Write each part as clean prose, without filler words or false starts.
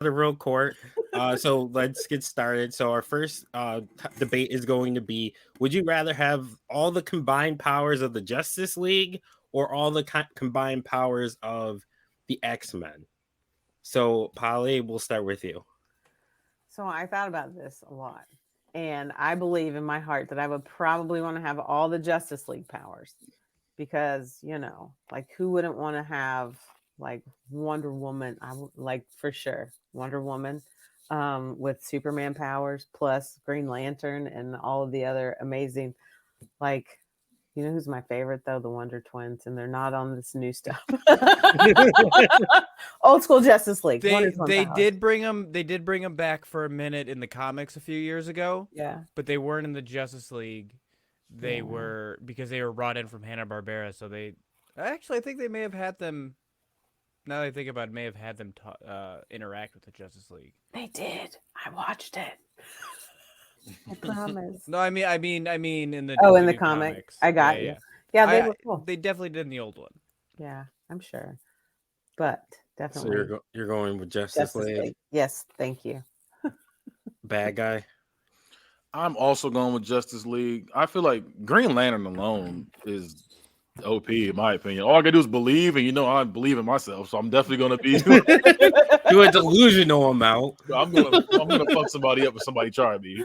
the real court. So let's get started. So our first debate is going to be: would you rather have all the combined powers of the Justice League or all the combined powers of the X-Men? So, Polly, we'll start with you. So I thought about this a lot. And I believe in my heart that I would probably want to have all the Justice League powers because, like who wouldn't want to have like Wonder Woman? Like for sure Wonder Woman with Superman powers plus Green Lantern and all of the other amazing, like, who's my favorite though? The Wonder Twins, and they're not on this new stuff. Old school Justice League. They did bring them back for a minute in the comics a few years ago. Yeah, but they weren't in the Justice League. They were because they were brought in from Hanna-Barbera. So I think they may have had them. Now that I think about it, may have had them interact with the Justice League. They did. I watched it. I promise. No, I mean in the in the comics. I got you. Yeah, they were cool. They definitely did in the old one. Yeah, I'm sure. But definitely. So you're going with Justice League? Yes, thank you. Bad guy. I'm also going with Justice League. I feel like Green Lantern alone is OP in my opinion. All I gotta do is believe, and I believe in myself, so I'm definitely gonna be do a delusional amount. I'm gonna fuck somebody up if somebody try me.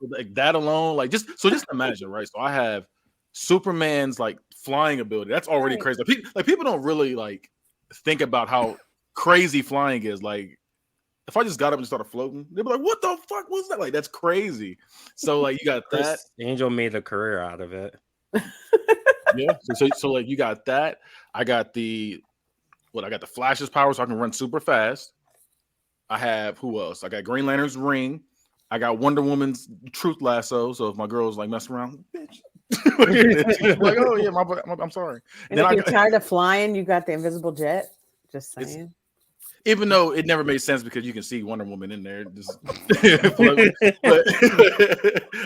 Like that alone, like just imagine, right? So I have Superman's like flying ability. That's already crazy. Like people don't really like think about how crazy flying is. Like if I just got up and started floating, they'd be like, "What the fuck was that?" Like that's crazy. So like you got that. Angel made a career out of it. Yeah. So like you got that. I got the Flash's power, so I can run super fast. I have who else? I got Green Lantern's ring. I got Wonder Woman's truth lasso. So if my girl's like messing around, bitch, like, oh yeah, I'm sorry. And then if you're tired of flying, you got the invisible jet. Just saying. Even though it never made sense because you can see Wonder Woman in there. But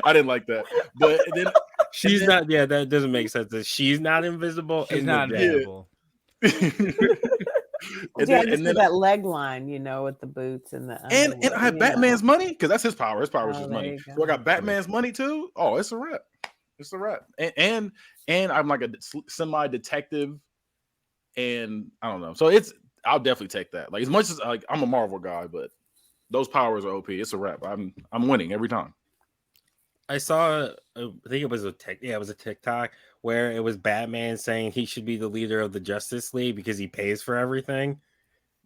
I didn't like that. But then she's not. Yeah, that doesn't make sense. That she's not invisible. She's not invisible. And then that leg line, with the boots and the and I have Batman's money because that's his power. His power is his money. So I got Batman's money too. Oh, it's a wrap. It's a wrap. And I'm like a semi-detective, and I don't know. So I'll definitely take that. Like as much as like I'm a Marvel guy, but those powers are OP. It's a wrap. I'm winning every time. I saw, I think it was a TikTok where it was Batman saying he should be the leader of the Justice League because he pays for everything,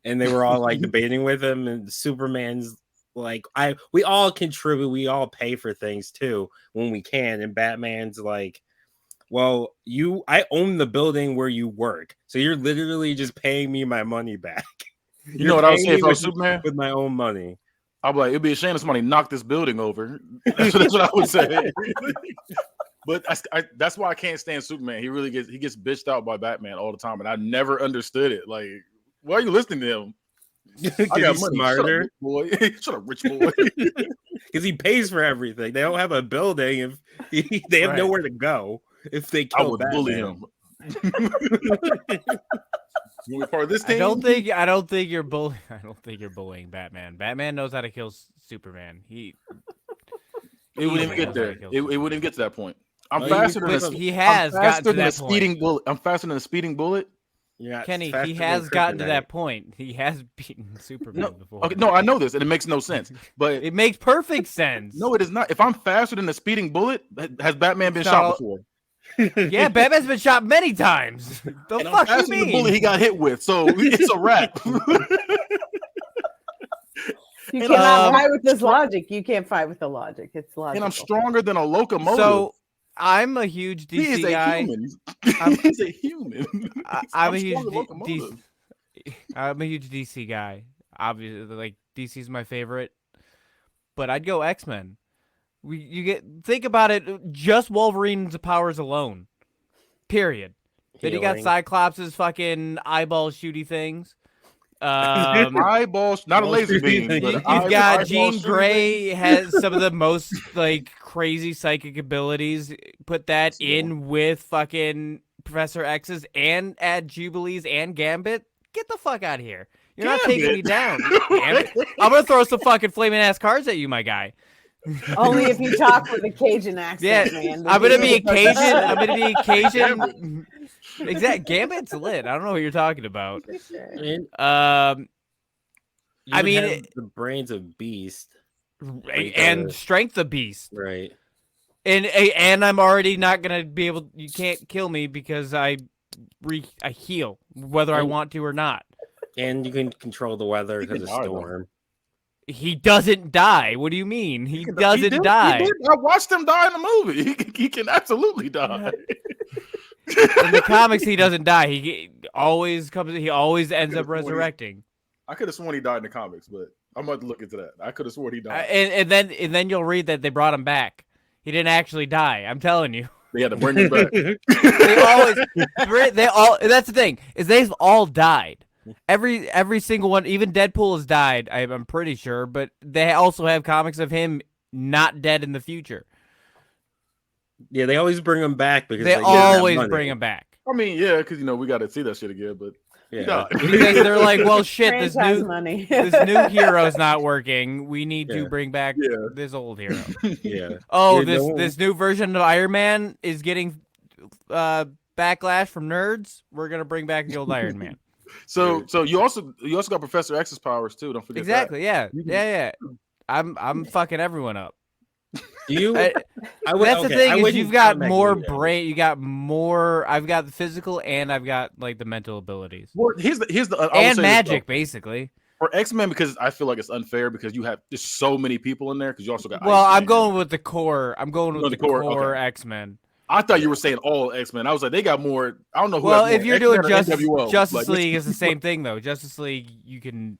and they were all like debating with him. And Superman's like, we all contribute, we all pay for things too when we can, and Batman's like, well, I own the building where you work, so you're literally just paying me my money back. You know what I was saying for Superman? With my own money. I'm like, it'd be a shame if somebody knocked this building over. That's what I would say. But that's why I can't stand Superman. He gets bitched out by Batman all the time, and I never understood it. Like, why are you listening to him? I got money. Smarter, shut up, rich boy. Because he pays for everything. They don't have a building if they have nowhere to go. If they kill I would bully him. You want to be part of this team? I don't think you're bullying Batman. Batman knows how to kill Superman. It wouldn't even get there. It wouldn't even get to that point. I'm faster than a speeding bullet. I'm faster than a speeding bullet. Yeah, Kenny, he has gotten to that point. He has beaten Superman before. Okay, no, I know this, and it makes no sense. But it makes perfect sense. No, it is not. If I'm faster than a speeding bullet, has Batman been shot before? Yeah, Batman's been shot many times. The and fuck you mean? The bullet he got hit with, so it's a wrap. You cannot fight with this logic. You can't fight with the logic. It's logical. And I'm stronger than a locomotive. So I'm a huge DC guy. He's a human. I'm a huge DC guy. Obviously, like DC's my favorite, but I'd go X-Men. Think about it. Just Wolverine's powers alone. Period. Then you got Cyclops' fucking eyeball shooty things. Eyeballs, not a laser beam. You've got Jean Grey has some of the most like crazy psychic abilities. Put that in with fucking Professor X's and add Jubilees and Gambit. Get the fuck out of here. You're not Gambit. taking me down. Gambit. I'm gonna throw some fucking flaming ass cards at you, my guy. Only if you talk with a Cajun accent, Yeah, man. I'm gonna be a Because- Cajun. I'm gonna be a Cajun. Exact. Gambit's lit. I don't know what you're talking about. And I you mean, have the brains of beast, and strength of beast. right? And I'm already not gonna be able. You can't kill me because I heal whether I And- want to or not. And you can control the weather He because can of die, though. storm. He doesn't die. What do you mean? He He doesn't did- die. he did. I watched him die in the movie. He can absolutely die. In the comics, he doesn't die. He always comes. He always ends up resurrecting. I could have sworn he died in the comics, but I'm about to look into that. I could have sworn he died. And then you'll read that they brought him back. He didn't actually die. I'm telling you. They had to bring him back. They always. They all. That's the thing is they've all died. Every single one. Even Deadpool has died. I'm pretty sure. But they also have comics of him not dead in the future. Yeah, they always bring him back because They get that always money. bring him back. I mean, yeah, because we got to see that shit again. But he Yeah. died. Because they're like, well, shit, this Franchise new money. this new hero's not working. We need Yeah. to bring back Yeah. this old hero. Yeah. Oh, Dude, no one- this new version of Iron Man is getting backlash from nerds. We're gonna bring back the old Iron Man. So you also got Professor X's powers too. Don't forget Exactly. Yeah. You can- Yeah. I'm fucking everyone up. Do you? I- I would, That's the okay, thing I is wouldn't you've got count more Magneto. brain. You got more. I've got the physical and I've got like the mental abilities Well, here's the I will and say this, magic, though. basically. For X-Men, because I feel like it's unfair because there's so many people in there because you also got. Well, I'm Iceman. going with the core. I'm going with Oh, the the core, core okay. X-Men. I thought you were saying all X-Men. I was like, they got more. I don't know who. Well, has if more, you're X-Men doing or Justice NWO. Justice Like, League, it's the same thing though. Justice League, you can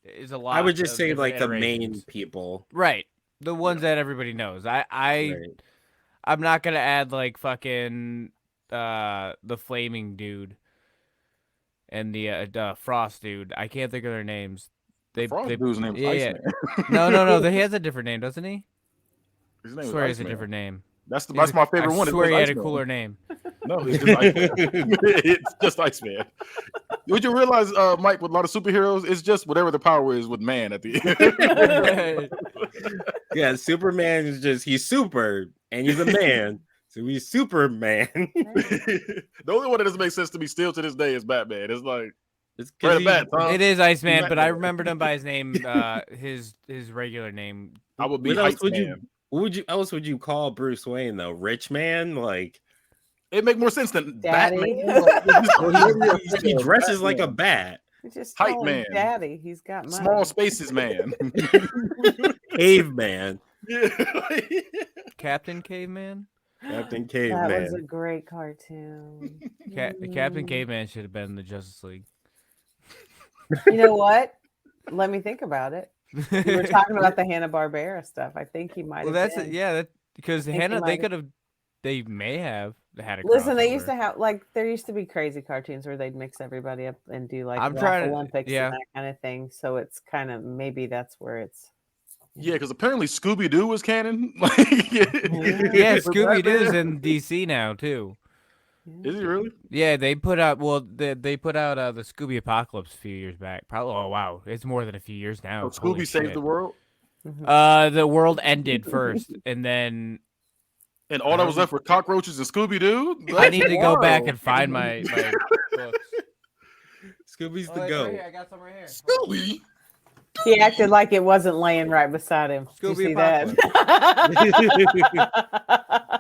is a lot. I would just of say different like the main iterations. people. Right, the ones that everybody knows. Right. I'm not gonna add like fucking the flaming dude and the Frost dude. I can't think of their names. Frost dude's name is yeah, Iceman. No. He has a different name, doesn't he? His I name is swear he has a Iceman. different name. That's my favorite I one. swear he had a Iceman. cooler name. No, it's just Iceman. It's just Iceman. Would you realize, Mike, with a lot of superheroes, it's just whatever the power is with man at the end. Yeah, Superman is he's super and he's a man. So he's Superman. The only one that doesn't make sense to me still to this day is Batman. It's like It's Fred because Bat, huh? It is Iceman, but I Batman. remembered him by his name, his regular name. I would be What else Heights would Man. else would you call Bruce Wayne though? Rich man? Like It make more sense than Daddy. Batman. he dresses like a bat. We just Hype call him man. Daddy. He's got money. Small spaces man. Caveman. Yeah. Captain Caveman. Captain That Caveman. was a great cartoon. Captain Caveman should have been in the Justice League. You know what? Let me think about it. We were talking about the Hanna-Barbera stuff. I think he might Well, have that's been. yeah. That because think he Hannah, they might have- could have, they may have had a. Listen, they used crossover. to have there used to be crazy cartoons where they'd mix everybody up and do like I'm Rap trying to- Olympics yeah. and that kind of thing. So it's kind of maybe that's where it's. Yeah, because apparently Scooby Doo was canon. Like, Yeah, with Scooby Doo's Batman. in DC now too. Is he really? Yeah, they put out they put out the Scooby Apocalypse a few years back. Probably oh wow, it's more than a few years now. So Holy Scooby saved shit. the world, The world ended first, and then and all that was left were cockroaches and Scooby Doo. I need to go back and find my books. Scooby's Oh, the it's go. right here. I got some right here. Scooby. He acted like it wasn't laying right beside him. Did you Scooby see that?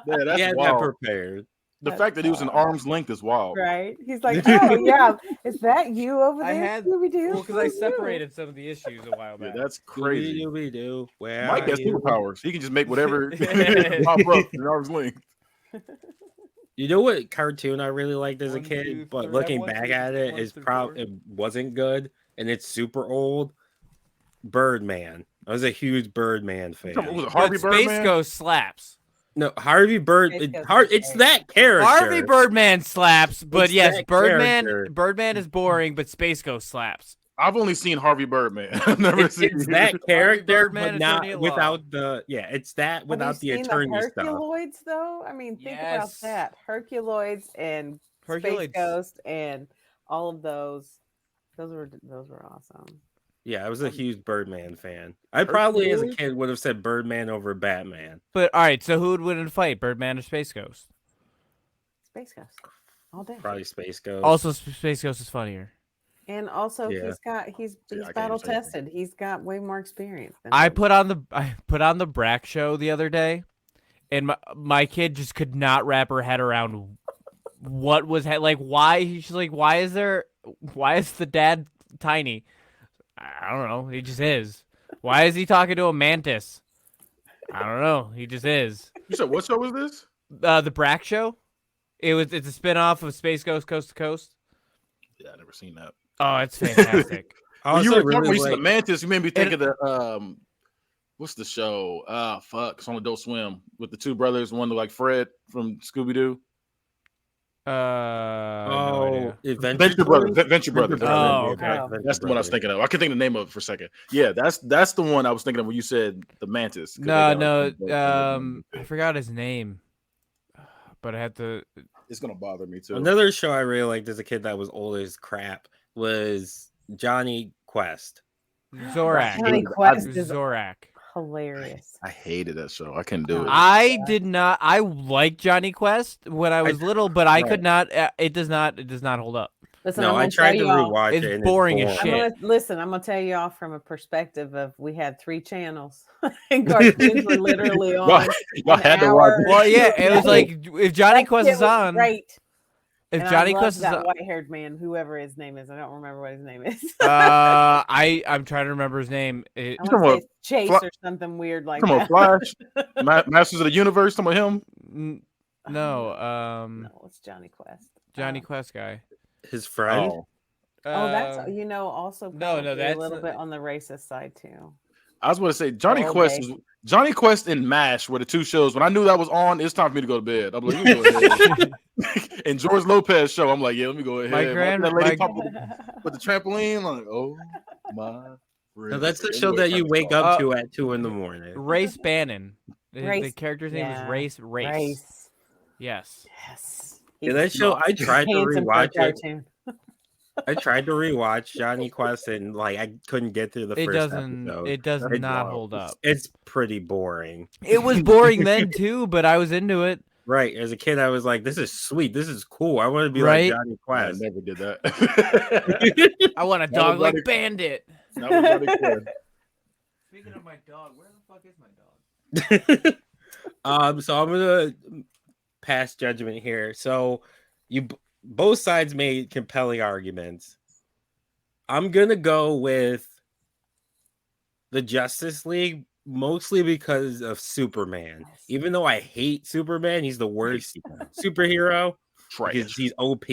Yeah, that's He had that wild. prepared. The That's fact that he was in wild. arm's length is wild. Right? He's like, oh yeah, is that you over I there, had Scooby Doo? well because I separated some of the issues a while Yeah, back. that's crazy. Scooby-Doo, where Mike are has you? superpowers. He can just make whatever pop up in arm's length. You know what cartoon I really liked as a 1, kid, 2, but 3, looking 1, back 2, at it 1 is through probably 4. it wasn't good and it's super old. Birdman. I was a huge Birdman fan. What was it, Harvey But Space Birdman? Ghost slaps. No, Harvey Bird. Space Ghost is It's great. that character. Harvey Birdman slaps, but It's yes, that Birdman character. Birdman is boring, but Space Ghost slaps. I've only seen Harvey Birdman. I've never It's, seen it's that character, Birdman, but not Attorney at Law. without the. Yeah, it's that Have without you the seen attorney the stuff. Herculoids, though? I mean, think about Yes. that. Herculoids and Space Herculoids. Ghost and all of those. Those were awesome. Yeah, I was a huge Birdman fan. I probably, as a Hercules? kid, would have said Birdman over Batman. But all right, so who would win in a fight, Birdman or Space Ghost? Space Ghost all day. Probably Space Ghost. Also, Space Ghost is funnier. And also, Yeah. he's I can't even battle say anything. tested. He's got way more experience. Than I him. put on the Brack show the other day, and my kid just could not wrap her head around what was like. Why she's like, why is the dad tiny? I don't know. He just is. Why is he talking to a mantis? I don't know. He just is. You said what show was this? The Brack show. It's a spinoff of Space Ghost Coast to Coast. Yeah, I never seen that. Oh, it's fantastic. I You also were talking really when you said the like- Mantis. You made me think of the what's the show? Fuck, it's on Adult Swim with the two brothers. One like Fred from Scooby Doo. No Oh, idea. Adventure Brothers. Toys? Venture Brothers. Oh, yeah, okay. Adventure That's the one I was Brothers. thinking of. I could think of the name of it for a second. Yeah, that's the one I was thinking of when you said the Mantis. 'cause they got, I forgot his name, but I had to. It's gonna bother me too. Another show I really liked as a kid that was old as crap was Johnny Quest. Zorak. Johnny Quest is Zorak. hilarious. I hated that show. I couldn't do it. I did not. I liked Johnny Quest when I was little, but I could not. It does not hold up. Listen, No, I'm I gonna tried to tell y'all- rewatch It's it. and boring as boring. shit. I'm gonna tell you all from a perspective of we had 3 channels and cartoons were literally y'all, on. y'all an had to hour. watch. Well, yeah, it was Yeah. like if Johnny That Quest shit is was on. Great. If And Johnny I Quest loved is that on, white-haired man, whoever his name is. I don't remember what his name is. I'm trying to remember his name. I talking want to about say Chase Fla- or something weird like Come on, that. Flash, Masters of the Universe. Some of him. No, No, it's Johnny Quest. Johnny Quest guy. His friend. Oh, that's Um, also no, probably that's a little bit on the racist side too. I was going to say Johnny Oh, Quest. okay. Johnny Quest and MASH were the 2 shows. When I knew that was on, it's time for me to go to bed. I'm like, you go ahead. And George Lopez show, I'm like, yeah, let me go ahead. My That lady my- pop with the trampoline, like, oh my. No, that's the Anyway, show that you turn this wake off. up to at 2 a.m. Race Bannon. The Race- character's name yeah. was Race. Race. Yes. Yes. Yeah, that show I tried to handsome for a rewatch it. cartoon. I tried to rewatch Johnny Quest and like I couldn't get through the It first doesn't. episode. It does It's not wild. hold up. It's pretty boring. It was boring then too, but I was into it. Right. As a kid, I was like, this is sweet. This is cool. I want to be Right? like Johnny I Quest. never did that. I want a That dog was like Johnny- Bandit. That was Johnny Quest. Speaking of my dog, where the fuck is my dog? So I'm gonna pass judgment here. So both sides made compelling arguments. I'm gonna go with the Justice League mostly because of Superman. Yes. Even though I hate Superman, he's the worst superhero because Trash. he's OP.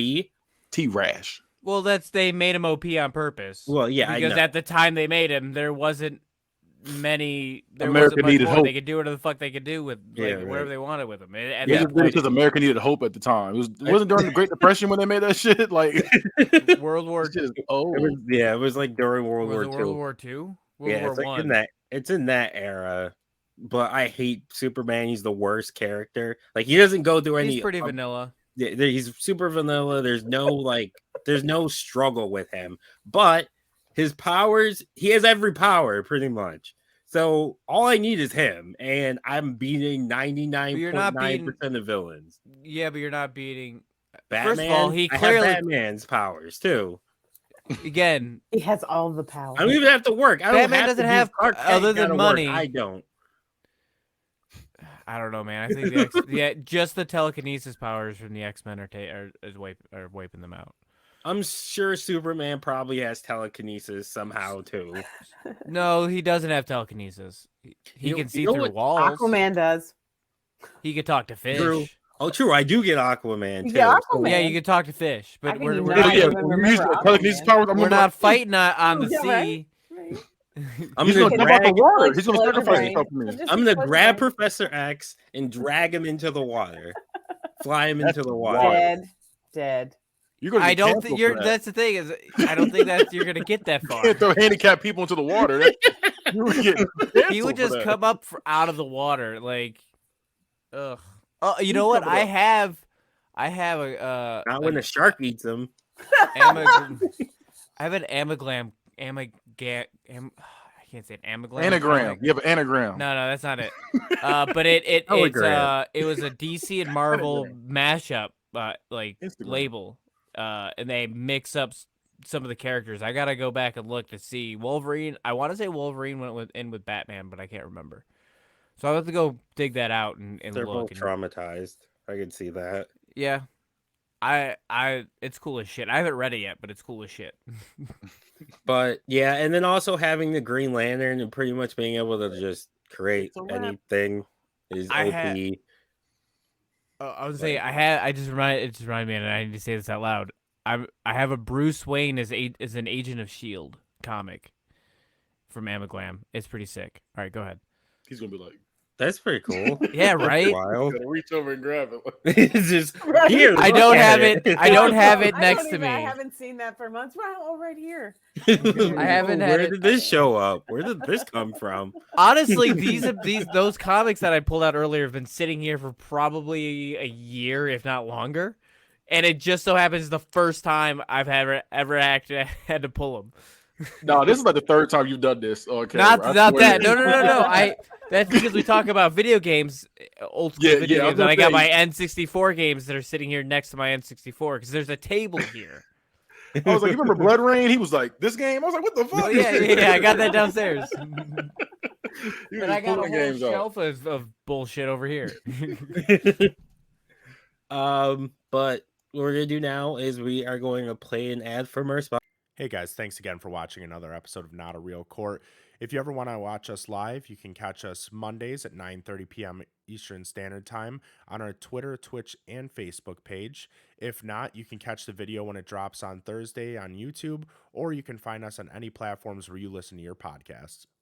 T-Rash. Well, they made him OP on purpose. Well, yeah, I because know. at the time they made him, there wasn't many. There America wasn't much needed more. hope. They could do whatever the fuck they could do with Yeah, like, right. whatever they wanted with him. At Yeah, that just did it point, because America needed hope at the time. It wasn't during the Great Depression when they made that shit. Like, World War it's just, oh, It was like during World was War it II. World War II? World Yeah, War it's like One. in that. It's in that era. But I hate Superman. He's the worst character. Like he doesn't go through any. He's pretty vanilla. He's super vanilla. There's no struggle with him. But his powers, he has every power pretty much. So all I need is him, and I'm beating 99.9% of villains. Yeah, but you're not beating. Batman, First of all, he I have clearly- Batman's powers too. Again, He has all the power. I don't even have to work. I don't Batman have doesn't to do have- Clark Kent other than gotta work. money. I don't. I don't know, man. I think just the telekinesis powers from the X-Men are wiping them out. I'm sure Superman probably has telekinesis somehow too. No, he doesn't have telekinesis. He You- can see you know through what walls. Aquaman does. He could talk to fish. True. Oh, true. I do get Aquaman too. You get Aquaman. Yeah, you could talk to fish, How but can we're, you we're not not, yeah, even when you remember use the telekinesis Aquaman? powers, I'm we're gonna not fighting on the Yeah, sea. right. I'm He's gonna gonna jump out the drag. water. He's gonna Explode sacrifice brain. himself for me. Just I'm gonna explode grab brain. Professor X and drag him into the water, fly him into the water. wild. Dead. You're gonna. I get don't canceled think for you're. that. That's the thing is, I don't think that you're gonna get that You far. can't throw handicapped people into the water. You would get He canceled would for just that. come up out of the water, like, ugh. Oh, you know You what? cover that. I have a Not when the shark eats him. I I have an Amaglam. I can't say it. Amaglam. Anagram. comic. You have an anagram. No, that's not it. But it Hologram. it was a DC and Marvel mashup like Instagram. label. And they mix up some of the characters. I gotta go back and look to see Wolverine. I want to say Wolverine went in with Batman, but I can't remember. So I'll have to go dig that out and They're look. both traumatized. I can see that. Yeah, it's cool as shit. I haven't read it yet, but it's cool as shit. But yeah, and then also having the Green Lantern and pretty much being able to just create It's a wrap. anything is I OP. had- I was saying it just reminded me, and I need to say this out loud. I have a Bruce Wayne as an Agent of S.H.I.E.L.D. comic from Amaglam. It's pretty sick. All right, go ahead. He's gonna be like, That's pretty cool. Yeah, That's right? wild. gotta reach over and grab it. It's just Right. here. I look don't at have it. I don't have it I next don't to even- I me. haven't seen that for months. Wow, right here. I haven't had Where it- did this show up? Where did this come from? Honestly, those comics that I pulled out earlier have been sitting here for probably a year, if not longer. And it just so happens the first time I've ever actually had to pull them. No, this is like the third time you've done this. Okay, Not that. No. That's because we talk about video games, old school Yeah, video yeah, I was games, and I gonna got my say- N64 games that are sitting here next to my N64 because there's a table here. I was like, you remember Blood Rain? He was like, this game? I was like, what the fuck? Oh yeah, I got that downstairs. He was And just I got a pulling whole games out. shelf of bullshit over here. But what we're gonna do now is we are going to play an ad from our spot. Hey guys, thanks again for watching another episode of Not a Real Court. If you ever want to watch us live, you can catch us Mondays at 9:30 p.m. Eastern Standard Time on our Twitter, Twitch, and Facebook page. If not, you can catch the video when it drops on Thursday on YouTube, or you can find us on any platforms where you listen to your podcasts.